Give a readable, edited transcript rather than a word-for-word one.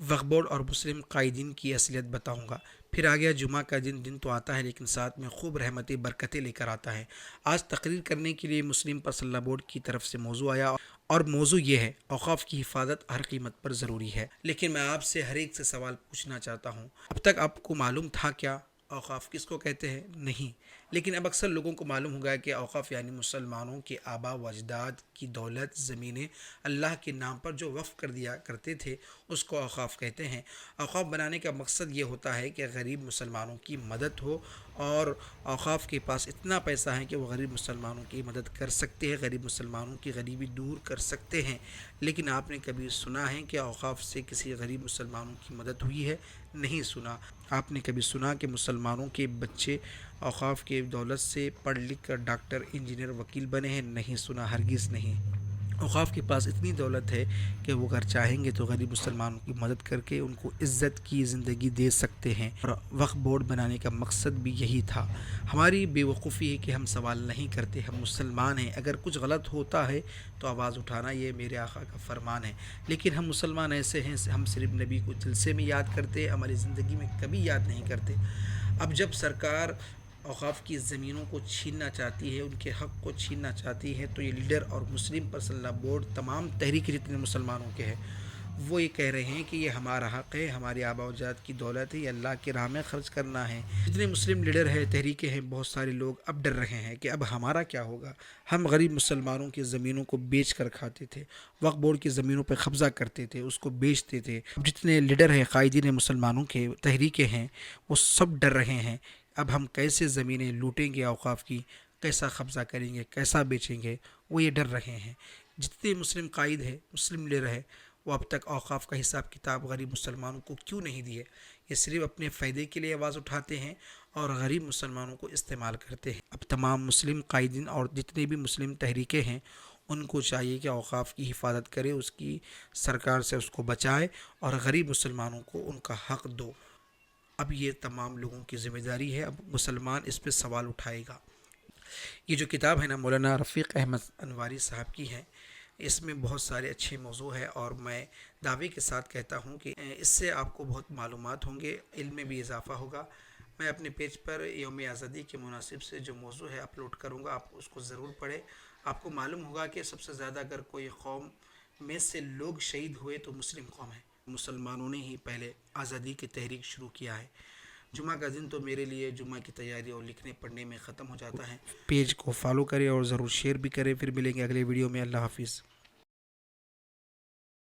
وقف بورڈ اور مسلم قائدین کی اصلیت بتاؤں گا۔ پھر آ گیا جمعہ کا دن تو آتا ہے لیکن ساتھ میں خوب رحمتیں برکتیں لے کر آتا ہے۔ آج تقریر کرنے کے لیے مسلم پرسنل بورڈ کی طرف سے موضوع آیا اور موضوع یہ ہے، اوقاف کی حفاظت ہر قیمت پر ضروری ہے۔ لیکن میں آپ سے ہر ایک سے سوال پوچھنا چاہتا ہوں، اب تک آپ کو معلوم تھا کیا اوقاف کس کو کہتے ہیں؟ نہیں، لیکن اب اکثر لوگوں کو معلوم ہو گیا کہ اوقاف یعنی مسلمانوں کے آباء و اجداد کی دولت، زمینیں اللہ کے نام پر جو وقف کر دیا کرتے تھے، اس کو اوقاف کہتے ہیں۔ اوقاف بنانے کا مقصد یہ ہوتا ہے کہ غریب مسلمانوں کی مدد ہو، اور اوقاف کے پاس اتنا پیسہ ہے کہ وہ غریب مسلمانوں کی مدد کر سکتے ہیں، غریب مسلمانوں کی غریبی دور کر سکتے ہیں۔ لیکن آپ نے کبھی سنا ہے کہ اوقاف سے کسی غریب مسلمانوں کی مدد ہوئی ہے؟ نہیں سنا۔ آپ نے کبھی سنا کہ مسلمانوں کے بچے اوقاف کے دولت سے پڑھ لکھ کر ڈاکٹر، انجینئر، وکیل بنے ہیں؟ نہیں سنا، ہرگز نہیں۔ اوقاف کے پاس اتنی دولت ہے کہ وہ اگر چاہیں گے تو غریب مسلمانوں کی مدد کر کے ان کو عزت کی زندگی دے سکتے ہیں، اور وقف بورڈ بنانے کا مقصد بھی یہی تھا۔ ہماری بے وقوفی ہے کہ ہم سوال نہیں کرتے، ہم مسلمان ہیں، اگر کچھ غلط ہوتا ہے تو آواز اٹھانا یہ میرے آقا کا فرمان ہے۔ لیکن ہم مسلمان ایسے ہیں، ہم صرف نبی کو جلسے میں یاد کرتے، ہماری زندگی میں کبھی یاد نہیں کرتے۔ اب جب سرکار اوقاف کی زمینوں کو چھیننا چاہتی ہے، ان کے حق کو چھیننا چاہتی ہے، تو یہ لیڈر اور مسلم پرسنل بورڈ تمام تحریک جتنے مسلمانوں کے ہیں، وہ یہ کہہ رہے ہیں کہ یہ ہمارا حق ہے، ہماری آباء و اجداد کی دولت ہے، یہ اللہ کی راہ میں خرچ کرنا ہے۔ جتنے مسلم لیڈر ہیں، تحریکیں ہیں، بہت سارے لوگ اب ڈر رہے ہیں کہ اب ہمارا کیا ہوگا۔ ہم غریب مسلمانوں کی زمینوں کو بیچ کر کھاتے تھے، وقف بورڈ کی زمینوں پہ قبضہ کرتے تھے، اس کو بیچتے تھے۔ اب جتنے لیڈر ہیں، قائدین مسلمانوں کے، تحریکیں ہیں، وہ سب ڈر رہے ہیں، اب ہم کیسے زمینیں لوٹیں گے اوقاف کی، کیسا قبضہ کریں گے، کیسا بیچیں گے، وہ یہ ڈر رہے ہیں۔ جتنے مسلم قائد ہیں، مسلم لیڈر ہیں، وہ اب تک اوقاف کا حساب کتاب غریب مسلمانوں کو کیوں نہیں دیے؟ یہ صرف اپنے فائدے کے لیے آواز اٹھاتے ہیں اور غریب مسلمانوں کو استعمال کرتے ہیں۔ اب تمام مسلم قائدین اور جتنے بھی مسلم تحریکیں ہیں، ان کو چاہیے کہ اوقاف کی حفاظت کرے، اس کی سرکار سے اس کو بچائے، اور غریب مسلمانوں کو ان کا حق دو۔ اب یہ تمام لوگوں کی ذمہ داری ہے، اب مسلمان اس پہ سوال اٹھائے گا۔ یہ جو کتاب ہے نا، مولانا رفیق احمد انواری صاحب کی ہے، اس میں بہت سارے اچھے موضوع ہیں، اور میں دعوے کے ساتھ کہتا ہوں کہ اس سے آپ کو بہت معلومات ہوں گے، علم میں بھی اضافہ ہوگا۔ میں اپنے پیج پر یوم آزادی کے مناسب سے جو موضوع ہے اپلوڈ کروں گا، آپ اس کو ضرور پڑھیں۔ آپ کو معلوم ہوگا کہ سب سے زیادہ اگر کوئی قوم میں سے لوگ شہید ہوئے تو مسلم قوم ہے، مسلمانوں نے ہی پہلے آزادی کی تحریک شروع کیا ہے۔ جمعہ کا دن تو میرے لیے جمعہ کی تیاری اور لکھنے پڑھنے میں ختم ہو جاتا ہے۔ پیج کو فالو کریں اور ضرور شیئر بھی کریں۔ پھر ملیں گے اگلے ویڈیو میں۔ اللہ حافظ۔